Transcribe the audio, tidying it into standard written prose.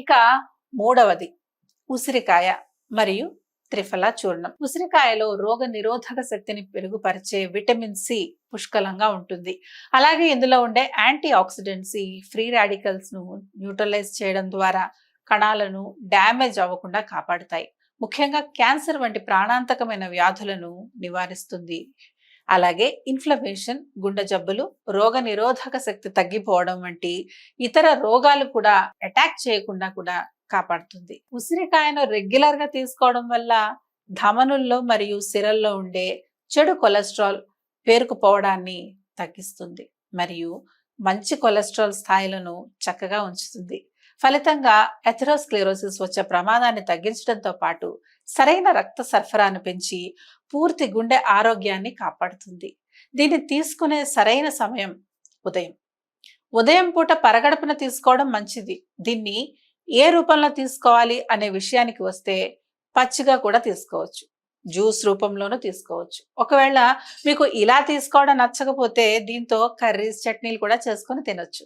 ఇక మూడవది ఉసిరికాయ మరియు త్రిఫల చూర్ణం. ఉసిరికాయలో రోగ నిరోధక శక్తిని పెరుగుపరిచే విటమిన్ సి పుష్కలంగా ఉంటుంది. అలాగే ఇందులో ఉండే యాంటీ ఆక్సిడెంట్స్ ఫ్రీ రాడికల్స్ ను న్యూట్రలైజ్ చేయడం ద్వారా కణాలను డ్యామేజ్ అవ్వకుండా కాపాడుతాయి. ముఖ్యంగా క్యాన్సర్ వంటి ప్రాణాంతకమైన వ్యాధులను నివారిస్తుంది. అలాగే ఇన్ఫ్లమేషన్, గుండె జబ్బులు, రోగ నిరోధక శక్తి తగ్గిపోవడం వంటి ఇతర రోగాలు కూడా అటాక్ చేయకుండా కూడా కాపాడుతుంది. ఉసిరికాయను రెగ్యులర్ గా తీసుకోవడం వల్ల ధమనుల్లో మరియు సిరల్లో ఉండే చెడు కొలెస్ట్రాల్ పేరుకుపోవడాన్ని తగ్గిస్తుంది మరియు మంచి కొలెస్ట్రాల్ స్థాయిలను చక్కగా ఉంచుతుంది. ఫలితంగా ఎథెరోస్క్లెరోసిస్ వచ్చే ప్రమాదాన్ని తగ్గించడంతో పాటు సరైన రక్త సరఫరాను పెంచి పూర్తి గుండె ఆరోగ్యాన్ని కాపాడుతుంది. దీన్ని తీసుకునే సరైన సమయం ఉదయం పూట పరగడుపున తీసుకోవడం మంచిది. దీన్ని ఏ రూపంలో తీసుకోవాలి అనే విషయానికి వస్తే పచ్చిగా కూడా తీసుకోవచ్చు, జ్యూస్ రూపంలోనూ తీసుకోవచ్చు. ఒకవేళ మీకు ఇలా తీసుకోవడం నచ్చకపోతే దీంతో కర్రీస్, చట్నీలు కూడా చేసుకొని తినొచ్చు.